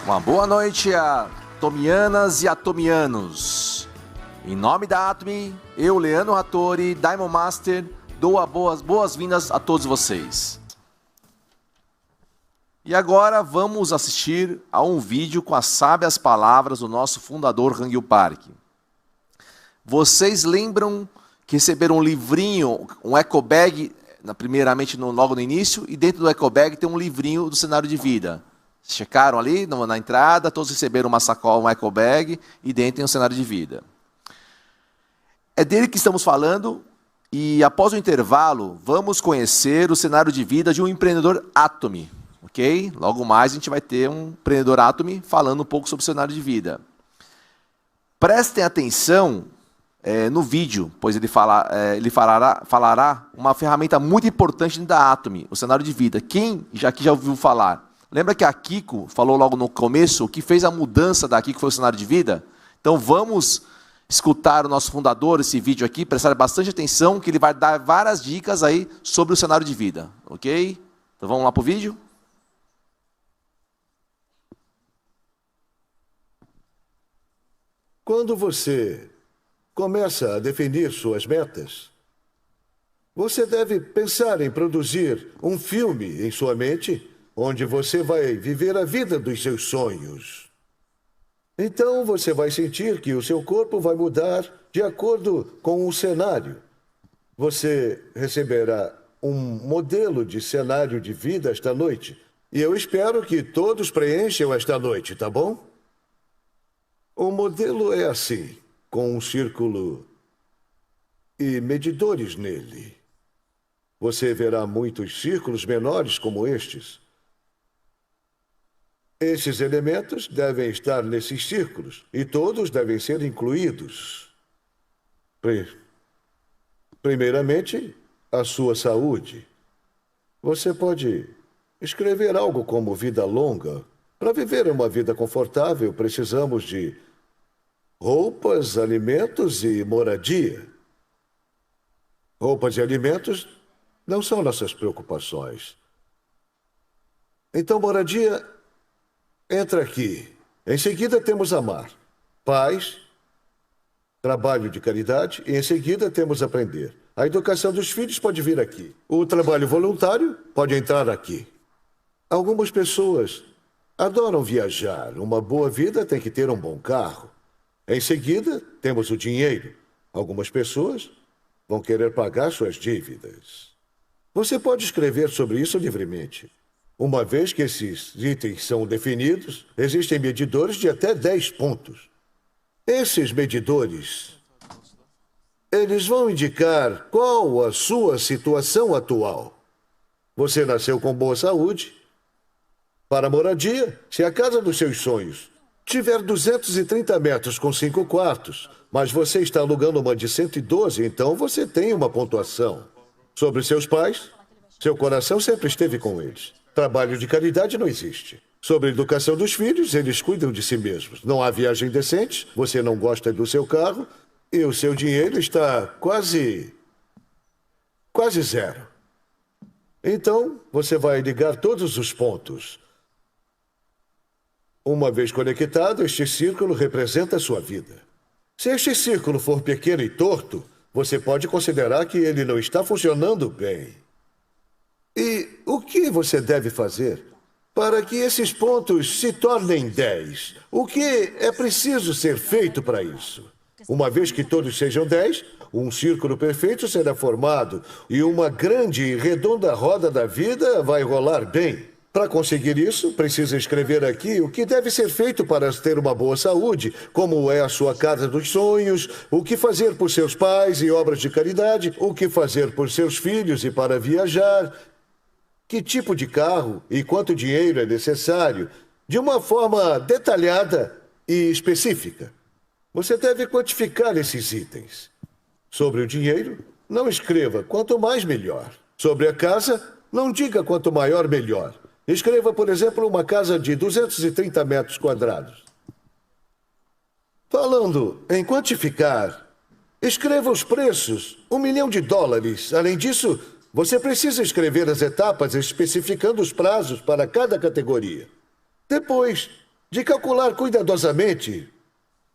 Uma boa noite a atomianas e atomianos. Em nome da Atomy, eu, Leandro Hattori, Diamond Master, dou as boas-vindas a todos vocês. E agora vamos assistir a um vídeo com as sábias palavras do nosso fundador Hangul Park. Vocês lembram que receberam um livrinho, um eco bag, primeiramente logo no início, e dentro do eco bag tem um livrinho do cenário de vida. Checaram ali na entrada, todos receberam uma sacola, um eco bag, e dentro tem um cenário de vida. É dele que estamos falando, e após o intervalo, vamos conhecer o cenário de vida de um empreendedor Atomy. Ok? Logo mais a gente vai ter um empreendedor Atomy falando um pouco sobre o cenário de vida. Prestem atenção no vídeo, pois ele falará uma ferramenta muito importante da Atomy, o cenário de vida. Quem aqui já ouviu falar? Lembra que a Kiko falou logo no começo o que fez a mudança da Kiko foi o cenário de vida? Então vamos escutar o nosso fundador, esse vídeo aqui, prestar bastante atenção, que ele vai dar várias dicas aí sobre o cenário de vida. Ok? Então vamos lá para o vídeo? Quando você começa a definir suas metas, você deve pensar em produzir um filme em sua mente, onde você vai viver a vida dos seus sonhos. Então você vai sentir que o seu corpo vai mudar de acordo com o cenário. Você receberá um modelo de cenário de vida esta noite. E eu espero que todos preencham esta noite, tá bom? O modelo é assim, com um círculo e medidores nele. Você verá muitos círculos menores como estes. Esses elementos devem estar nesses círculos e todos devem ser incluídos. Primeiramente, a sua saúde. Você pode escrever algo como vida longa. Para viver uma vida confortável, precisamos de roupas, alimentos e moradia. Roupas e alimentos não são nossas preocupações. Então, moradia entra aqui. Em seguida, temos amar, paz, trabalho de caridade e, em seguida, temos aprender. A educação dos filhos pode vir aqui. O trabalho voluntário pode entrar aqui. Algumas pessoas adoram viajar. Uma boa vida tem que ter um bom carro. Em seguida, temos o dinheiro. Algumas pessoas vão querer pagar suas dívidas. Você pode escrever sobre isso livremente. Uma vez que esses itens são definidos, existem medidores de até 10 pontos. Esses medidores, eles vão indicar qual a sua situação atual. Você nasceu com boa saúde. Para a moradia, se a casa dos seus sonhos tiver 230 metros com 5 quartos, mas você está alugando uma de 112, então você tem uma pontuação. Sobre seus pais, seu coração sempre esteve com eles. Trabalho de caridade não existe. Sobre a educação dos filhos, eles cuidam de si mesmos. Não há viagem decente, você não gosta do seu carro e o seu dinheiro está quase zero. Então, você vai ligar todos os pontos. Uma vez conectado, este círculo representa a sua vida. Se este círculo for pequeno e torto, você pode considerar que ele não está funcionando bem. E o que você deve fazer para que esses pontos se tornem 10? O que é preciso ser feito para isso? Uma vez que todos sejam 10, um círculo perfeito será formado e uma grande e redonda roda da vida vai rolar bem. Para conseguir isso, precisa escrever aqui o que deve ser feito para ter uma boa saúde, como é a sua casa dos sonhos, o que fazer por seus pais e obras de caridade, o que fazer por seus filhos e para viajar, que tipo de carro e quanto dinheiro é necessário, de uma forma detalhada e específica. Você deve quantificar esses itens. Sobre o dinheiro, não escreva quanto mais melhor. Sobre a casa, não diga quanto maior melhor. Escreva, por exemplo, uma casa de 230 metros quadrados. Falando em quantificar, escreva os preços, $1 milhão. Além disso, você precisa escrever as etapas especificando os prazos para cada categoria. Depois, de calcular cuidadosamente.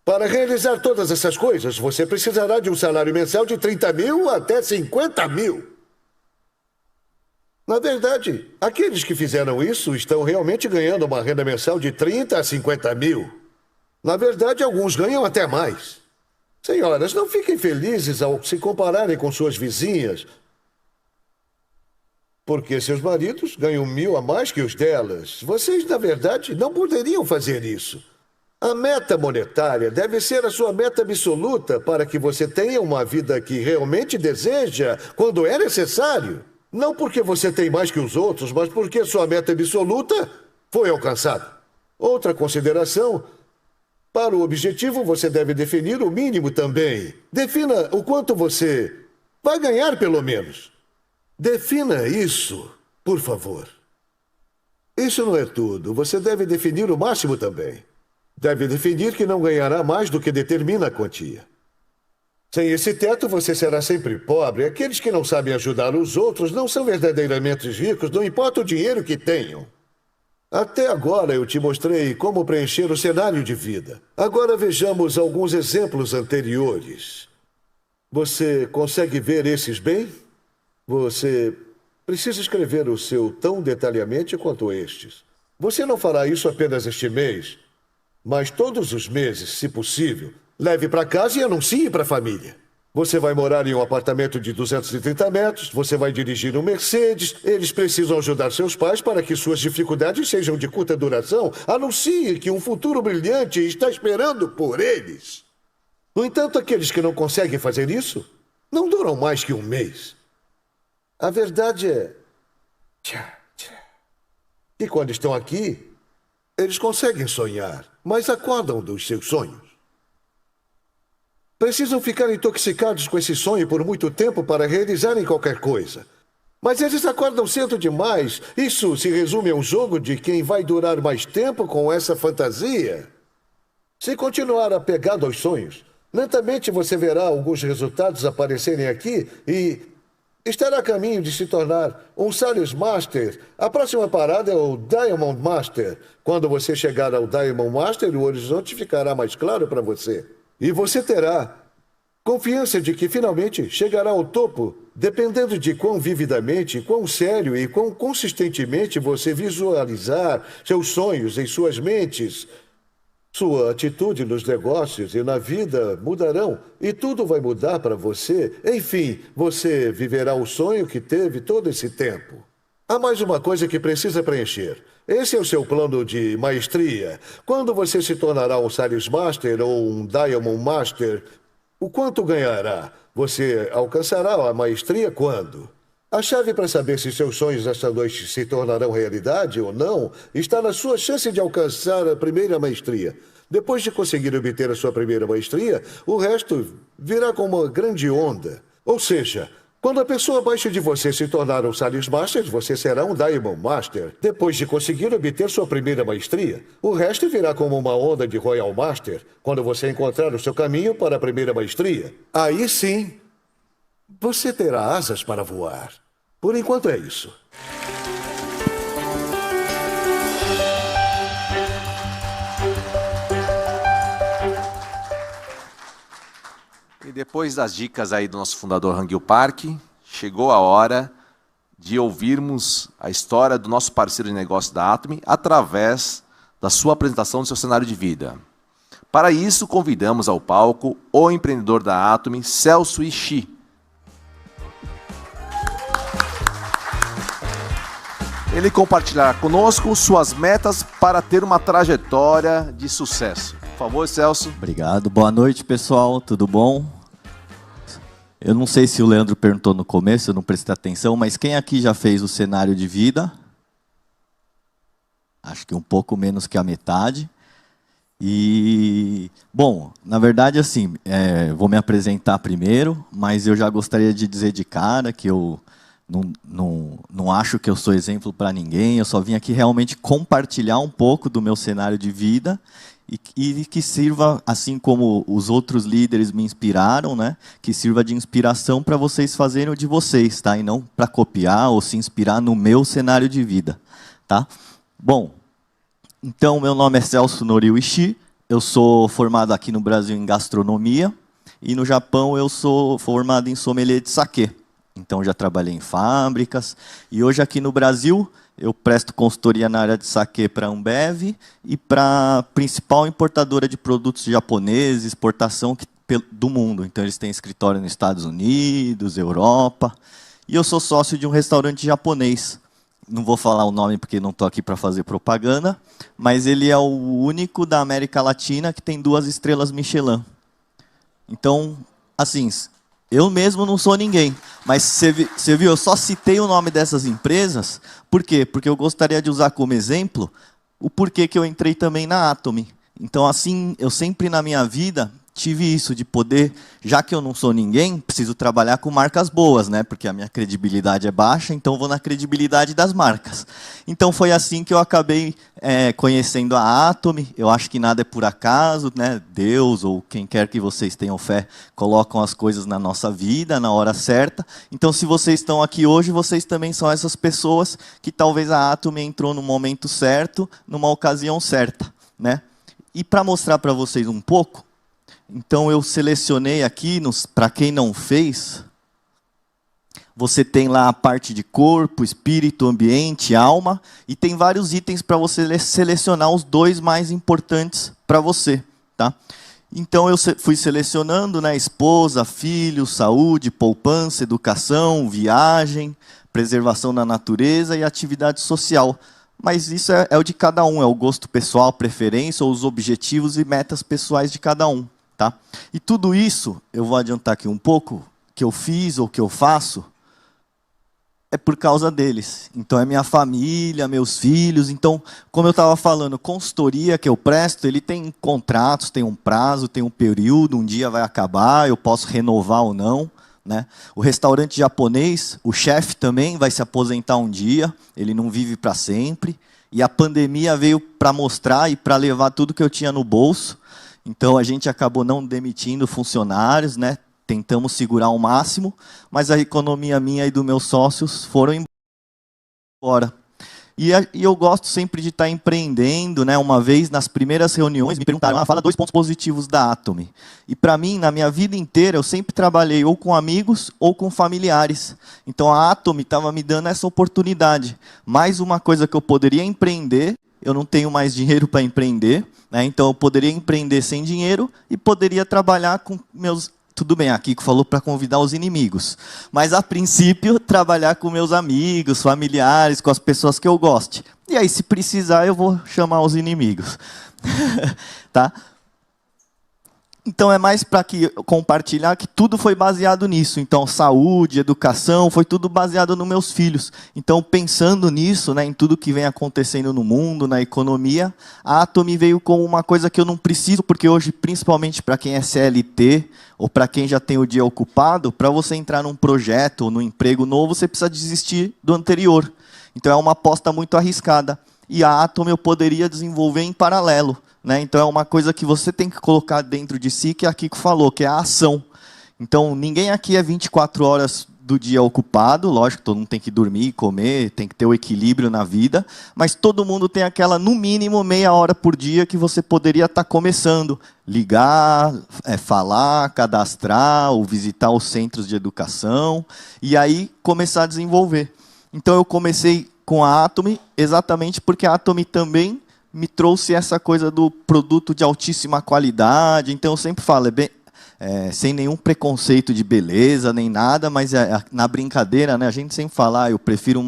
Para realizar todas essas coisas, você precisará de um salário mensal de 30 mil até 50 mil. Na verdade, aqueles que fizeram isso estão realmente ganhando uma renda mensal de 30 a 50 mil. Na verdade, alguns ganham até mais. Senhoras, não fiquem felizes ao se compararem com suas vizinhas, porque seus maridos ganham 1.000 a mais que os delas. Vocês, na verdade, não poderiam fazer isso. A meta monetária deve ser a sua meta absoluta para que você tenha uma vida que realmente deseja quando é necessário. Não porque você tem mais que os outros, mas porque sua meta absoluta foi alcançada. Outra consideração: para o objetivo, você deve definir o mínimo também. Defina o quanto você vai ganhar, pelo menos. Defina isso, por favor. Isso não é tudo. Você deve definir o máximo também. Deve definir que não ganhará mais do que determina a quantia. Sem esse teto, você será sempre pobre. Aqueles que não sabem ajudar os outros não são verdadeiramente ricos, não importa o dinheiro que tenham. Até agora eu te mostrei como preencher o cenário de vida. Agora vejamos alguns exemplos anteriores. Você consegue ver esses bem? Você precisa escrever o seu tão detalhadamente quanto estes. Você não fará isso apenas este mês, mas todos os meses, se possível. Leve para casa e anuncie para a família. Você vai morar em um apartamento de 230 metros, você vai dirigir um Mercedes, eles precisam ajudar seus pais para que suas dificuldades sejam de curta duração. Anuncie que um futuro brilhante está esperando por eles. No entanto, aqueles que não conseguem fazer isso não duram mais que um mês. A verdade é que quando estão aqui, eles conseguem sonhar, mas acordam dos seus sonhos. Precisam ficar intoxicados com esse sonho por muito tempo para realizarem qualquer coisa. Mas eles acordam cedo demais. Isso se resume a um jogo de quem vai durar mais tempo com essa fantasia. Se continuar apegado aos sonhos, lentamente você verá alguns resultados aparecerem aqui e estará a caminho de se tornar um Sales Master. A próxima parada é o Diamond Master. Quando você chegar ao Diamond Master, o horizonte ficará mais claro para você. E você terá confiança de que finalmente chegará ao topo, dependendo de quão vividamente, quão sério e quão consistentemente você visualizar seus sonhos em suas mentes. Sua atitude nos negócios e na vida mudarão e tudo vai mudar para você. Enfim, você viverá o sonho que teve todo esse tempo. Há mais uma coisa que precisa preencher. Esse é o seu plano de maestria. Quando você se tornará um Sales Master ou um Diamond Master, o quanto ganhará? Você alcançará a maestria quando? A chave para saber se seus sonhos esta noite se tornarão realidade ou não está na sua chance de alcançar a primeira maestria. Depois de conseguir obter a sua primeira maestria, o resto virá com uma grande onda. Ou seja, quando a pessoa abaixo de você se tornar um Sales Master, você será um Diamond Master. Depois de conseguir obter sua primeira maestria, o resto virá como uma onda de Royal Master, quando você encontrar o seu caminho para a primeira maestria. Aí sim, você terá asas para voar. Por enquanto é isso. E depois das dicas aí do nosso fundador Hangil Park, chegou a hora de ouvirmos a história do nosso parceiro de negócio da Atomy através da sua apresentação do seu cenário de vida. Para isso, convidamos ao palco o empreendedor da Atomy, Celso Ishii. Ele compartilhará conosco suas metas para ter uma trajetória de sucesso. Por favor, Celso. Obrigado. Boa noite, pessoal. Tudo bom? Eu não sei se o Leandro perguntou no começo, eu não prestei atenção, mas quem aqui já fez o cenário de vida? Acho que um pouco menos que a metade. E, bom, na verdade, assim, vou me apresentar primeiro, mas eu já gostaria de dizer de cara que eu não acho que eu sou exemplo para ninguém, eu só vim aqui realmente compartilhar um pouco do meu cenário de vida e que sirva, assim como os outros líderes me inspiraram, né, que sirva de inspiração para vocês fazerem o de vocês, tá? E não para copiar ou se inspirar no meu cenário de vida, tá? Bom, Então, meu nome é Celso Noriuishi, eu sou formado aqui no Brasil em gastronomia, e no Japão eu sou formado em sommelier de saquê. Então, já trabalhei em fábricas, e hoje aqui no Brasil eu presto consultoria na área de saquê para a Ambev e para a principal importadora de produtos japoneses, exportação do mundo. Então, eles têm escritório nos Estados Unidos, Europa, e eu sou sócio de um restaurante japonês. Não vou falar o nome porque não estou aqui para fazer propaganda, mas ele é o único da América Latina que tem 2 estrelas Michelin. Então, assim, eu mesmo não sou ninguém, mas você viu, eu só citei o nome dessas empresas, por quê? Porque eu gostaria de usar como exemplo o porquê que eu entrei também na Atomy. Então, assim, eu sempre na minha vida tive isso, de poder, já que eu não sou ninguém, preciso trabalhar com marcas boas, né? Porque a minha credibilidade é baixa, então vou na credibilidade das marcas. Então foi assim que eu acabei conhecendo a Atomy. Eu acho que nada é por acaso, né? Deus ou quem quer que vocês tenham fé, colocam as coisas na nossa vida, na hora certa. Então se vocês estão aqui hoje, vocês também são essas pessoas que talvez a Atomy entrou no momento certo, numa ocasião certa, né? E para mostrar para vocês um pouco, então eu selecionei aqui, para quem não fez, você tem lá a parte de corpo, espírito, ambiente, alma, e tem vários itens para você selecionar os 2 mais importantes para você. Tá? Então eu fui selecionando, né, esposa, filho, saúde, poupança, educação, viagem, preservação da natureza e atividade social. Mas isso é o de cada um, é o gosto pessoal, preferência, ou os objetivos e metas pessoais de cada um. Tá? E tudo isso, eu vou adiantar aqui um pouco, que eu fiz ou que eu faço, é por causa deles. Então é minha família, meus filhos. Então, como eu estava falando, consultoria que eu presto, ele tem contratos, tem um prazo, tem um período, um dia vai acabar, eu posso renovar ou não. Né? O restaurante japonês, o chefe também vai se aposentar um dia, ele não vive para sempre. E a pandemia veio para mostrar e para levar tudo que eu tinha no bolso. Então, a gente acabou não demitindo funcionários, né? Tentamos segurar ao máximo, mas a economia minha e dos meus sócios foram embora. E eu gosto sempre de estar empreendendo, né? Uma vez, nas primeiras reuniões, me perguntaram, fala 2 pontos positivos da Atomy. E para mim, na minha vida inteira, eu sempre trabalhei ou com amigos ou com familiares. Então, a Atomy estava me dando essa oportunidade. Mais uma coisa que eu poderia empreender, eu não tenho mais dinheiro para empreender, né? Então eu poderia empreender sem dinheiro e poderia trabalhar com meus... Tudo bem, a Kiko falou para convidar os inimigos, mas a princípio trabalhar com meus amigos, familiares, com as pessoas que eu goste. E aí, se precisar, eu vou chamar os inimigos. Tá? Então é mais para compartilhar que tudo foi baseado nisso. Então saúde, educação, foi tudo baseado nos meus filhos. Então pensando nisso, né, em tudo que vem acontecendo no mundo, na economia, a Atomy veio como uma coisa que eu não preciso, porque hoje, principalmente para quem é CLT, ou para quem já tem o dia ocupado, para você entrar num projeto ou num emprego novo, você precisa desistir do anterior. Então é uma aposta muito arriscada. E a Atomy eu poderia desenvolver em paralelo. Né? Então é uma coisa que você tem que colocar dentro de si, que a Kiko falou, que é a ação. Então ninguém aqui é 24 horas do dia ocupado, lógico, todo mundo tem que dormir, comer, tem que ter o equilíbrio na vida, mas todo mundo tem aquela, no mínimo, meia hora por dia que você poderia estar começando. Ligar, falar, cadastrar, ou visitar os centros de educação, e aí começar a desenvolver. Então eu comecei com a Atomy, exatamente porque a Atomy também me trouxe essa coisa do produto de altíssima qualidade. Então eu sempre falo, sem nenhum preconceito de beleza, nem nada, mas na brincadeira, né, a gente sempre fala, eu prefiro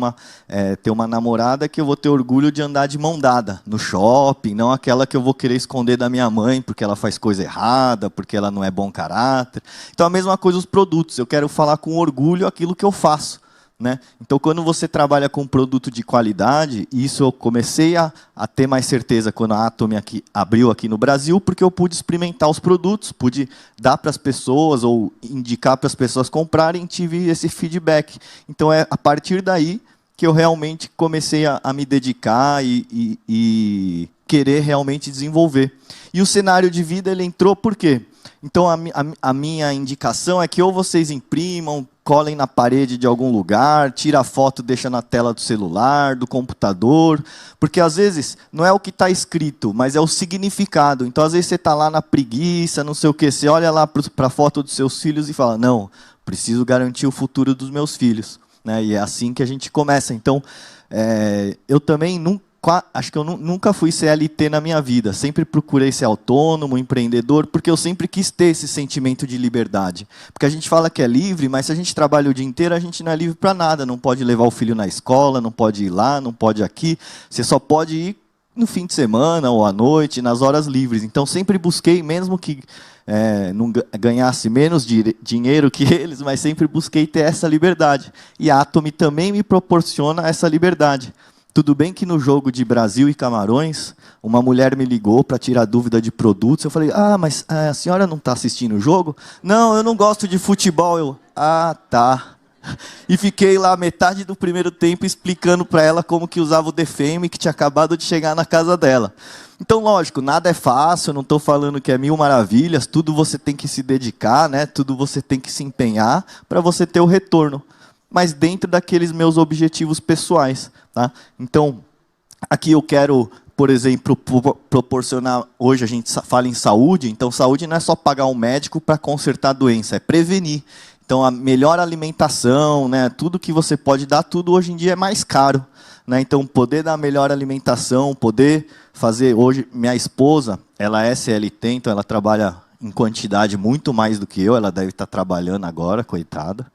ter uma namorada que eu vou ter orgulho de andar de mão dada no shopping, não aquela que eu vou querer esconder da minha mãe porque ela faz coisa errada, porque ela não é bom caráter. Então a mesma coisa os produtos, eu quero falar com orgulho aquilo que eu faço. Né? Então, quando você trabalha com um produto de qualidade, isso eu comecei a ter mais certeza quando a Atomy abriu aqui no Brasil, porque eu pude experimentar os produtos, pude dar para as pessoas ou indicar para as pessoas comprarem, tive esse feedback. Então, é a partir daí que eu realmente comecei a me dedicar e querer realmente desenvolver. E o cenário de vida ele entrou por quê? Então, a minha indicação é que ou vocês imprimam, colem na parede de algum lugar, tira a foto, deixa na tela do celular, do computador, porque às vezes não é o que está escrito, mas é o significado. Então às vezes você está lá na preguiça, não sei o que, você olha lá para a foto dos seus filhos e fala, não, preciso garantir o futuro dos meus filhos, né? E é assim que a gente começa. Então eu também acho que eu nunca fui CLT na minha vida. Sempre procurei ser autônomo, empreendedor, porque eu sempre quis ter esse sentimento de liberdade. Porque a gente fala que é livre, mas se a gente trabalha o dia inteiro, a gente não é livre para nada. Não pode levar o filho na escola, não pode ir lá, não pode ir aqui. Você só pode ir no fim de semana ou à noite, nas horas livres. Então sempre busquei, mesmo que não ganhasse menos dinheiro que eles, mas sempre busquei ter essa liberdade. E a Atomy também me proporciona essa liberdade. Tudo bem que no jogo de Brasil e Camarões, uma mulher me ligou para tirar dúvida de produtos. Eu falei, mas a senhora não está assistindo o jogo? Não, eu não gosto de futebol. Eu, tá. E fiquei lá metade do primeiro tempo explicando para ela como que usava o Defame, que tinha acabado de chegar na casa dela. Então, lógico, nada é fácil, não estou falando que é mil maravilhas, tudo você tem que se dedicar, né? Tudo você tem que se empenhar para você ter o retorno. Mas dentro daqueles meus objetivos pessoais. Tá? Então, aqui eu quero, por exemplo, proporcionar... Hoje a gente fala em saúde, então saúde não é só pagar um médico para consertar a doença, é prevenir. Então, a melhor alimentação, né, tudo que você pode dar, tudo hoje em dia é mais caro. Né? Então, poder dar a melhor alimentação, poder fazer... Hoje, minha esposa, ela é CLT, então ela trabalha em quantidade muito mais do que eu, ela deve estar trabalhando agora, coitada.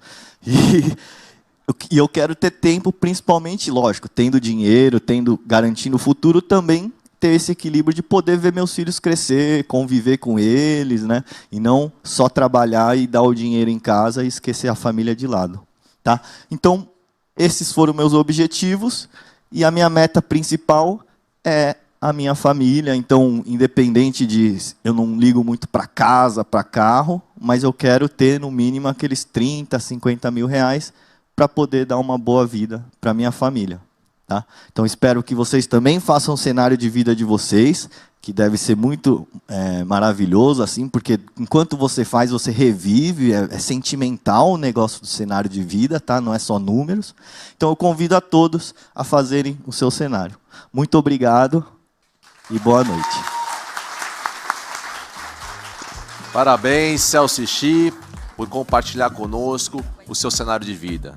E eu quero ter tempo, principalmente, lógico, tendo dinheiro, garantindo o futuro, também ter esse equilíbrio de poder ver meus filhos crescer, conviver com eles, né? E não só trabalhar e dar o dinheiro em casa e esquecer a família de lado. Tá? Então, esses foram meus objetivos e a minha meta principal é a minha família. Então, independente de... Eu não ligo muito para casa, para carro, mas eu quero ter, no mínimo, aqueles 30, 50 mil reais para poder dar uma boa vida para minha família. Tá? Então, espero que vocês também façam o cenário de vida de vocês, que deve ser muito maravilhoso, assim, porque enquanto você faz, você revive, é sentimental o negócio do cenário de vida, tá? Não é só números. Então, eu convido a todos a fazerem o seu cenário. Muito obrigado e boa noite. Parabéns, Celso Xi, por compartilhar conosco o seu cenário de vida.